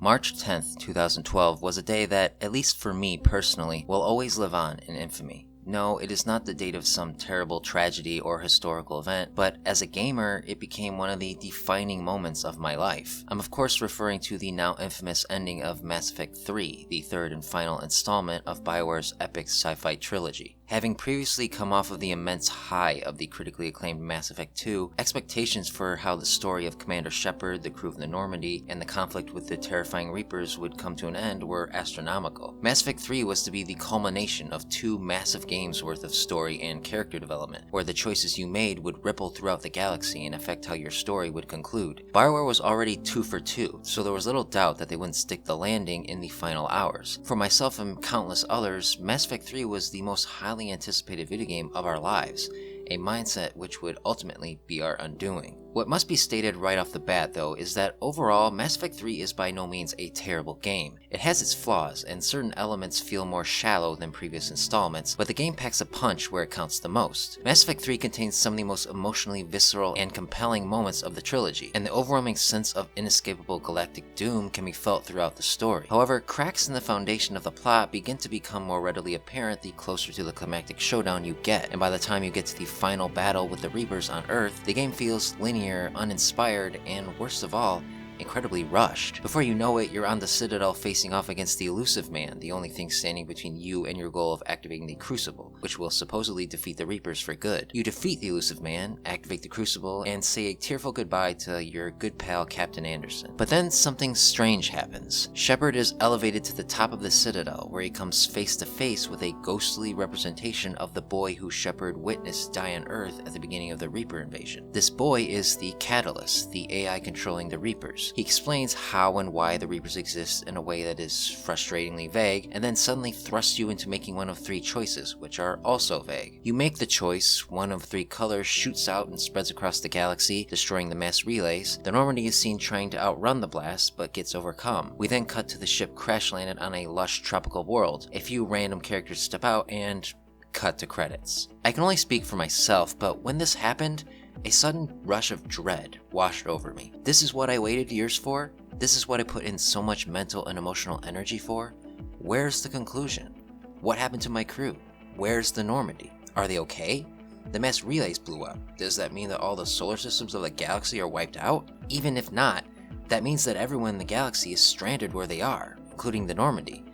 March 10th, 2012 was a day that, at least for me personally, will always live on in infamy. No, it is not the date of some terrible tragedy or historical event, but as a gamer, it became one of the defining moments of my life. I'm of course referring to the now infamous ending of Mass Effect 3, the third and final installment of Bioware's epic sci-fi trilogy. Having previously come off of the immense high of the critically acclaimed Mass Effect 2, expectations for how the story of Commander Shepard, the crew of the Normandy, and the conflict with the terrifying Reapers would come to an end were astronomical. Mass Effect 3 was to be the culmination of two massive games worth of story and character development, where the choices you made would ripple throughout the galaxy and affect how your story would conclude. Bioware was already 2 for 2, so there was little doubt that they wouldn't stick the landing in the final hours. For myself and countless others, Mass Effect 3 was the most highly anticipated video game of our lives, a mindset which would ultimately be our undoing. What must be stated right off the bat though is that overall Mass Effect 3 is by no means a terrible game. It has its flaws and certain elements feel more shallow than previous installments, but the game packs a punch where it counts the most. Mass Effect 3 contains some of the most emotionally visceral and compelling moments of the trilogy, and the overwhelming sense of inescapable galactic doom can be felt throughout the story. However, cracks in the foundation of the plot begin to become more readily apparent the closer to the climactic showdown you get, and by the time you get to the final battle with the Reapers on Earth, the game feels linear, uninspired, and worst of all, incredibly rushed. Before you know it, you're on the Citadel facing off against the Elusive Man, the only thing standing between you and your goal of activating the Crucible, which will supposedly defeat the Reapers for good. You defeat the Elusive Man, activate the Crucible, and say a tearful goodbye to your good pal Captain Anderson. But then something strange happens. Shepard is elevated to the top of the Citadel, where he comes face to face with a ghostly representation of the boy who Shepard witnessed die on Earth at the beginning of the Reaper invasion. This boy is the Catalyst, the AI controlling the Reapers. He explains how and why the Reapers exist in a way that is frustratingly vague, and then suddenly thrusts you into making one of 3 choices, which are also vague. You make the choice, one of 3 colors shoots out and spreads across the galaxy, destroying the mass relays. The Normandy is seen trying to outrun the blast, but gets overcome. We then cut to the ship crash landed on a lush tropical world. A few random characters step out, and cut to credits. I can only speak for myself, but when this happened, a sudden rush of dread washed over me. This is what I waited years for? This is what I put in so much mental and emotional energy for? Where's the conclusion? What happened to my crew? Where's the Normandy? Are they okay? The mass relays blew up. Does that mean that all the solar systems of the galaxy are wiped out? Even if not, that means that everyone in the galaxy is stranded where they are, including the Normandy.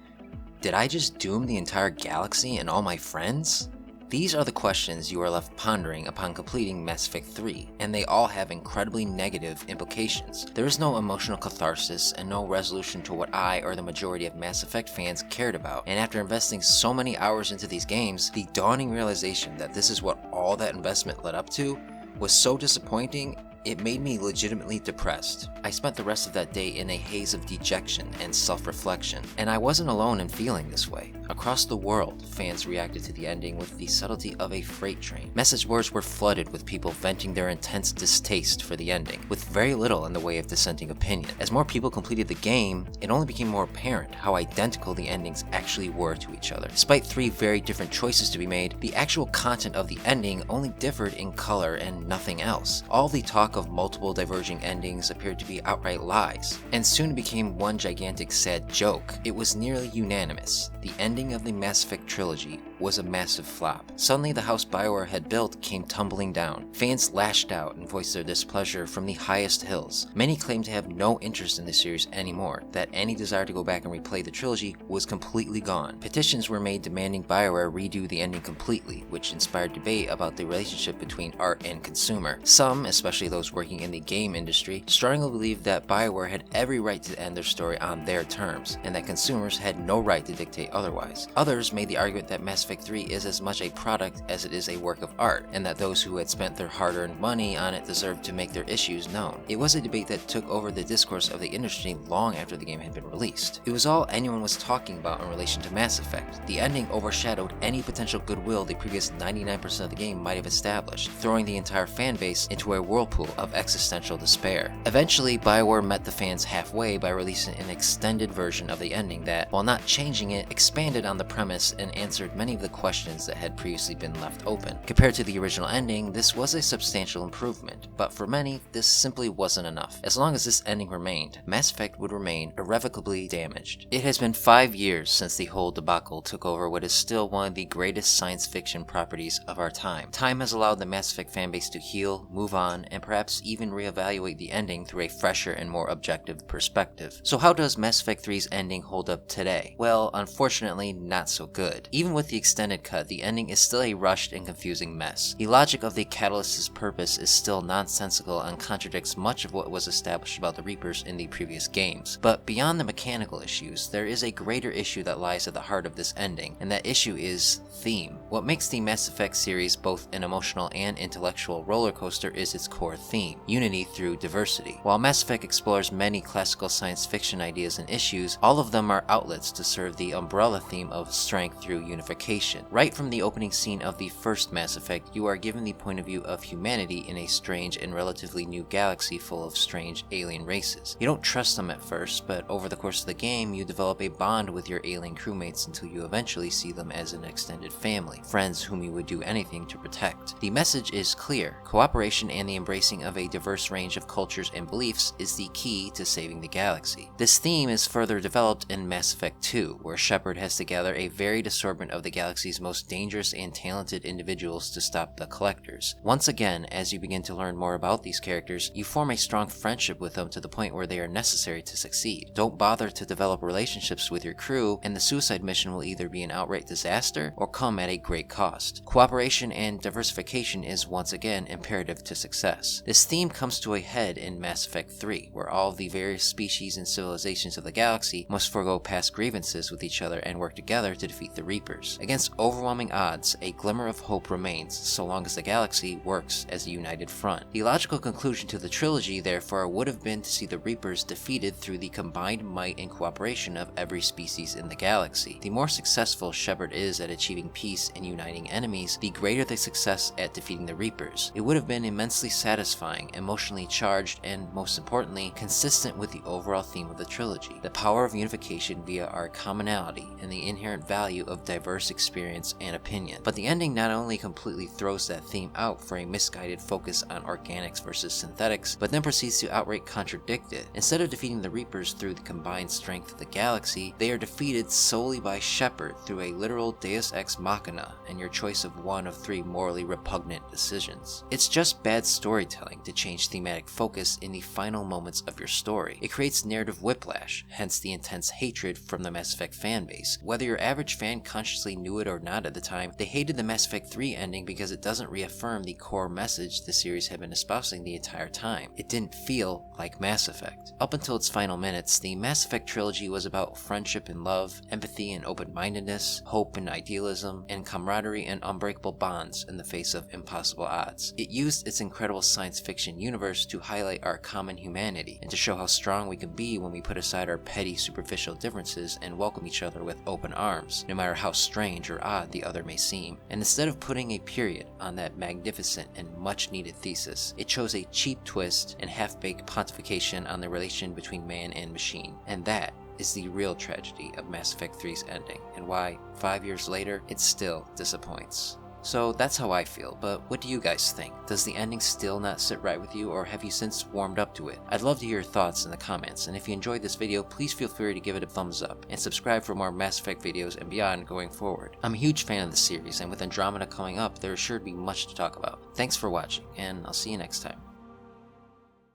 Did I just doom the entire galaxy and all my friends? These are the questions you are left pondering upon completing Mass Effect 3, and they all have incredibly negative implications. There is no emotional catharsis and no resolution to what I or the majority of Mass Effect fans cared about, and after investing so many hours into these games, the dawning realization that this is what all that investment led up to was so disappointing. It made me legitimately depressed. I spent the rest of that day in a haze of dejection and self-reflection, and I wasn't alone in feeling this way. Across the world, fans reacted to the ending with the subtlety of a freight train. Message boards were flooded with people venting their intense distaste for the ending, with very little in the way of dissenting opinion. As more people completed the game, it only became more apparent how identical the endings actually were to each other. Despite 3 very different choices to be made, the actual content of the ending only differed in color and nothing else. All the talk of multiple diverging endings appeared to be outright lies, and soon became one gigantic sad joke. It was nearly unanimous. The ending of the Mass Effect trilogy was a massive flop. Suddenly the house Bioware had built came tumbling down. Fans lashed out and voiced their displeasure from the highest hills. Many claimed to have no interest in the series anymore, that any desire to go back and replay the trilogy was completely gone. Petitions were made demanding Bioware redo the ending completely, which inspired debate about the relationship between art and consumer. Some, especially those working in the game industry, strongly believed that Bioware had every right to end their story on their terms, and that consumers had no right to dictate otherwise. Others made the argument that Mass Effect 3 is as much a product as it is a work of art, and that those who had spent their hard-earned money on it deserved to make their issues known. It was a debate that took over the discourse of the industry long after the game had been released. It was all anyone was talking about in relation to Mass Effect. The ending overshadowed any potential goodwill the previous 99% of the game might have established, throwing the entire fanbase into a whirlpool of existential despair. Eventually, Bioware met the fans halfway by releasing an extended version of the ending that, while not changing it, expanded expanded on the premise and answered many of the questions that had previously been left open. Compared to the original ending, this was a substantial improvement, but for many, this simply wasn't enough. As long as this ending remained, Mass Effect would remain irrevocably damaged. It has been 5 years since the whole debacle took over what is still one of the greatest science fiction properties of our time. Time has allowed the Mass Effect fanbase to heal, move on, and perhaps even reevaluate the ending through a fresher and more objective perspective. So how does Mass Effect 3's ending hold up today? Well, unfortunately, not so good. Even with the extended cut, the ending is still a rushed and confusing mess. The logic of the Catalyst's purpose is still nonsensical and contradicts much of what was established about the Reapers in the previous games. But beyond the mechanical issues, there is a greater issue that lies at the heart of this ending, and that issue is theme. What makes the Mass Effect series both an emotional and intellectual roller coaster is its core theme, unity through diversity. While Mass Effect explores many classical science fiction ideas and issues, all of them are outlets to serve the umbrella theme of strength through unification. Right from the opening scene of the first Mass Effect, you are given the point of view of humanity in a strange and relatively new galaxy full of strange alien races. You don't trust them at first, but over the course of the game, you develop a bond with your alien crewmates until you eventually see them as an extended family, friends whom you would do anything to protect. The message is clear. Cooperation and the embracing of a diverse range of cultures and beliefs is the key to saving the galaxy. This theme is further developed in Mass Effect 2, where Shepard has to gather a varied assortment of the galaxy's most dangerous and talented individuals to stop the Collectors. Once again, as you begin to learn more about these characters, you form a strong friendship with them to the point where they are necessary to succeed. Don't bother to develop relationships with your crew, and the suicide mission will either be an outright disaster or come at a great cost. Cooperation and diversification is once again imperative to success. This theme comes to a head in Mass Effect 3, where all of the various species and civilizations of the galaxy must forego past grievances with each other and work together to defeat the Reapers. Against overwhelming odds, a glimmer of hope remains so long as the galaxy works as a united front. The logical conclusion to the trilogy, therefore, would have been to see the Reapers defeated through the combined might and cooperation of every species in the galaxy. The more successful Shepard is at achieving peace and uniting enemies, the greater the success at defeating the Reapers. It would have been immensely satisfying, emotionally charged, and most importantly, consistent with the overall theme of the trilogy: the power of unification via our commonality and the inherent value of diverse experience and opinion. But the ending not only completely throws that theme out for a misguided focus on organics versus synthetics, but then proceeds to outright contradict it. Instead of defeating the Reapers through the combined strength of the galaxy, they are defeated solely by Shepard through a literal deus ex machina and your choice of one of 3 morally repugnant decisions. It's just bad storytelling to change thematic focus in the final moments of your story. It creates narrative whiplash, hence the intense hatred from the Mass Effect fanbase. Whether your average fan consciously knew it or not at the time, they hated the Mass Effect 3 ending because it doesn't reaffirm the core message the series had been espousing the entire time. It didn't feel like Mass Effect. Up until its final minutes, the Mass Effect trilogy was about friendship and love, empathy and open-mindedness, hope and idealism, and camaraderie and unbreakable bonds in the face of impossible odds. It used its incredible science fiction universe to highlight our common humanity and to show how strong we can be when we put aside our petty superficial differences and welcome each other with open arms, no matter how strange or odd the other may seem. And instead of putting a period on that magnificent and much needed thesis, it chose a cheap twist and half-baked pontification on the relation between man and machine. And that is the real tragedy of Mass Effect 3's ending, and why, 5 years later, it still disappoints. So that's how I feel, but what do you guys think? Does the ending still not sit right with you, or have you since warmed up to it? I'd love to hear your thoughts in the comments, and if you enjoyed this video, please feel free to give it a thumbs up, and subscribe for more Mass Effect videos and beyond going forward. I'm a huge fan of the series, and with Andromeda coming up, there is sure to be much to talk about. Thanks for watching, and I'll see you next time.